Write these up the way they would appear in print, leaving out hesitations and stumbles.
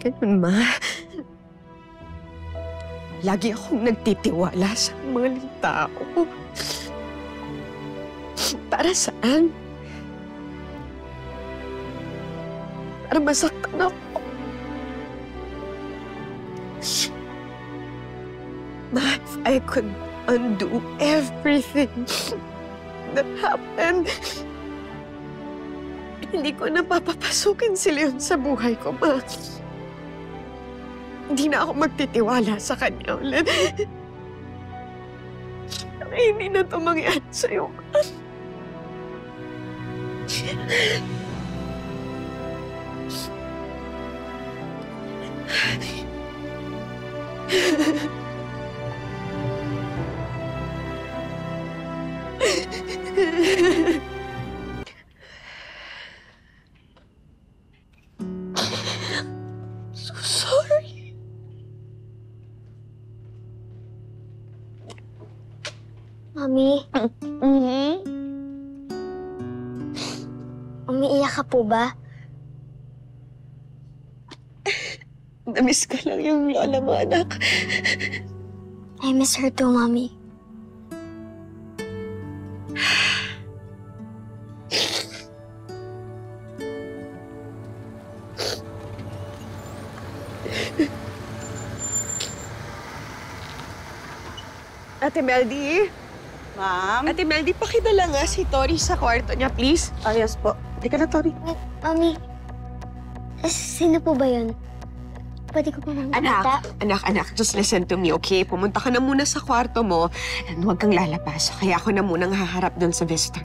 ganun, Ma. Lagi akong nagtitiwala sa maling tao. Para saan? Para masaktan ako. Ma, if I could undo everything that happened, hindi ko na papapasukin si Leon sa buhay ko, Ma. Hindi na ako magtitiwala sa kanya ulit. Kaya hindi na ito mangyari sa'yo, Ma. So sorry. Mami? Umiiyak ka po ba? Namiss ko lang yung lola mo, anak. I miss her too, Mami. Ate Meldy? Ma'am? Ate Meldy, pakidala nga si Tori sa kwarto niya, please. Yes po. Di ka na, Tori. Mami, sino po ba yun? Pwede ko pa makita? Anak, just listen to me, okay? Pumunta ka na muna sa kwarto mo and huwag kang lalabas. Kaya ako na munang haharap doon sa visitor.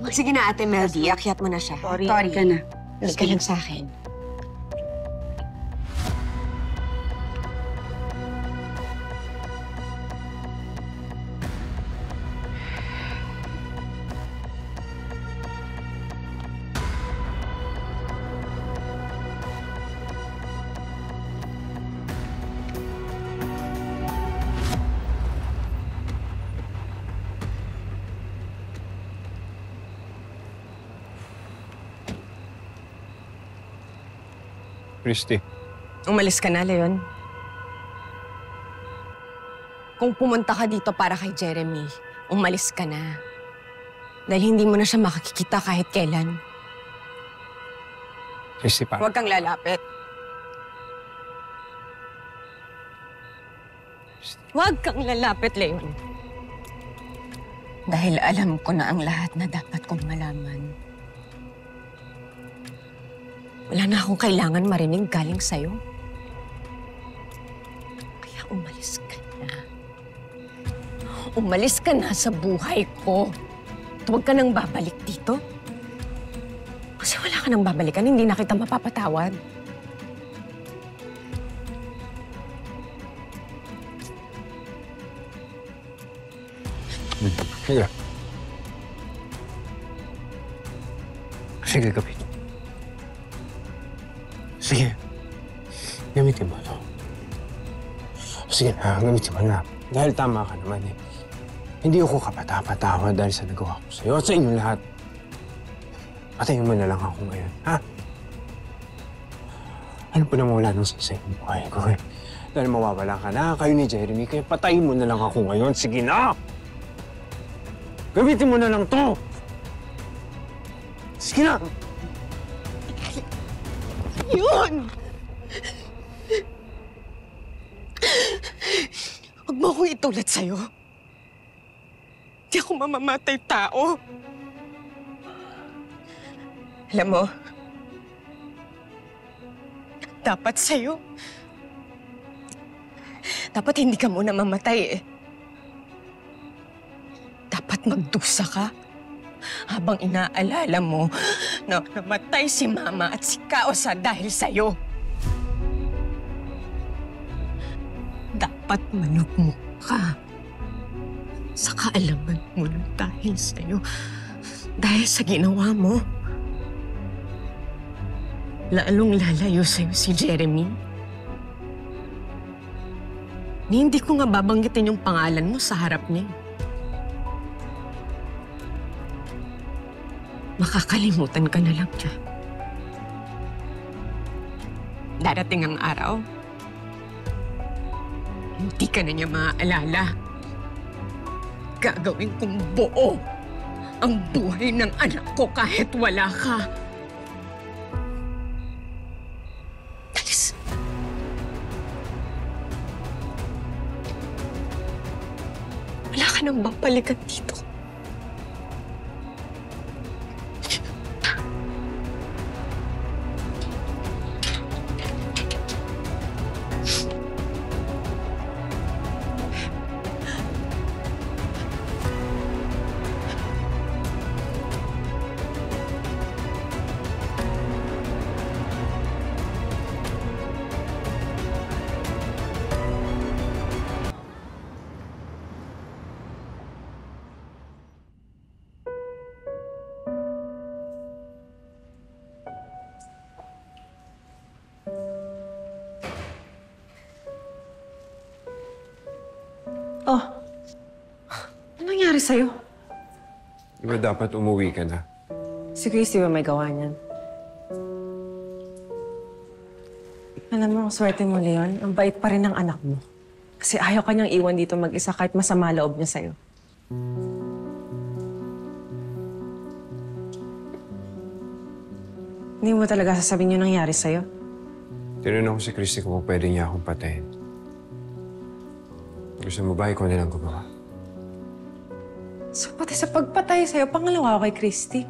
Sige na, Ate Meldy, akyat mo na siya. Tori Tori, ka na. halika lang sa akin. Christy. Umalis ka na, Leon. Kung pumunta ka dito para kay Jeremy, umalis ka na. Dahil hindi mo na siya makikita kahit kailan. Christy, pa. Huwag kang lalapit. Huwag kang lalapit, Leon. Dahil alam ko na ang lahat na dapat kong malaman. Wala na akong kailangan marinig galing sa'yo. Kaya umalis ka na. Umalis ka na sa buhay ko. At huwag ka nang babalik dito. Kasi wala ka nang babalikan, hindi na kita mapapatawad. Sige. Sige, kapit. Sige. Gamitin mo, no? Sige na, gamitin mo na. Dahil tama ka naman, eh. Hindi ako kapatawad dahil sa nagawa ko sa'yo at sa inyong lahat. Patayin mo na lang ako ngayon, ha? Alam ko na mawala nung sa yung buhay ko, eh. Dahil mawawala ka na kayo ni Jeremy, kaya patayin mo na lang ako ngayon. Sige na! Gamitin mo na lang to! Sige na! Yun! Huwag mo akong itulad sa'yo. Hindi ako mamamatay tao. Alam mo, dapat sa'yo. Dapat hindi ka muna mamatay eh. Dapat magdusa ka habang inaalala mo na namatay si Mama at si Kaosa dahil sa'yo. Dapat manugmok ka sa kaalaman mo na dahil sa'yo. Dahil sa ginawa mo, lalong lalayo sa'yo si Jeremy. Hindi ko nga babanggitin yung pangalan mo sa harap niya. Makakalimutan ka na lang niya. darating ang araw, hindi ka na niya maaalala. Gagawin kong buo ang buhay ng anak ko kahit wala ka. Alis. Wala ka nang babalikan dito. Oh, ano nangyari sa'yo? Di ba dapat umuwi ka na? Si Christy ba may gawa niyan? Alam mo, swerte mo, Leon. Ang bait pa rin ng anak mo. Kasi ayaw kanyang iwan dito mag-isa kahit masama loob niya sa'yo. Hindi mo talaga sasabihin yung nangyari sa'yo? Tinanong ko si Christy kung pwede niya akong patayin. Gusto mo ba ikaw nilang gumawa? So, pati sa pagpatay sa'yo, pangalawa ako kay Christy.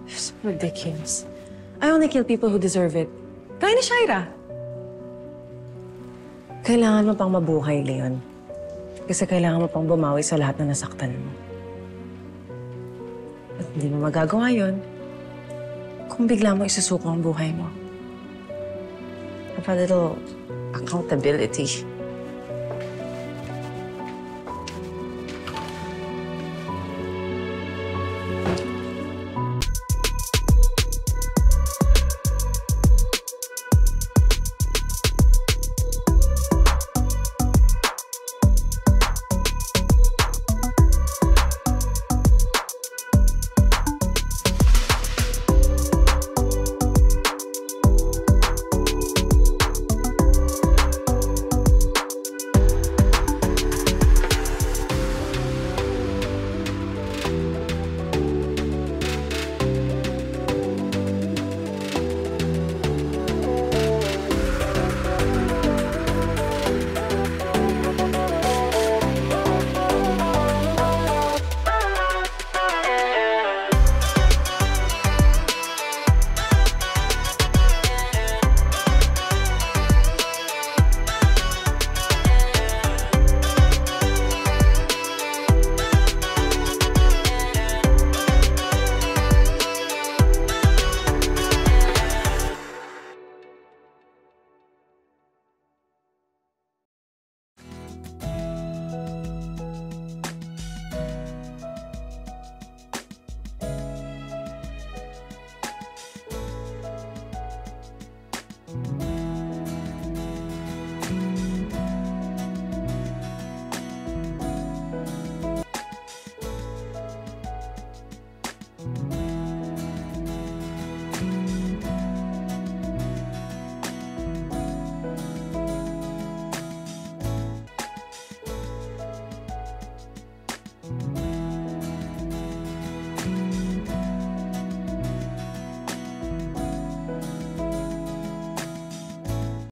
You're so ridiculous. I only kill people who deserve it. Kaya ni Shaira. Kailangan mo pang mabuhay, Leon. Kasi kailangan mo pang bumawi sa lahat na nasaktan mo. At hindi mo magagawa yon kung bigla mo isusuko ang buhay mo. Have a little accountability.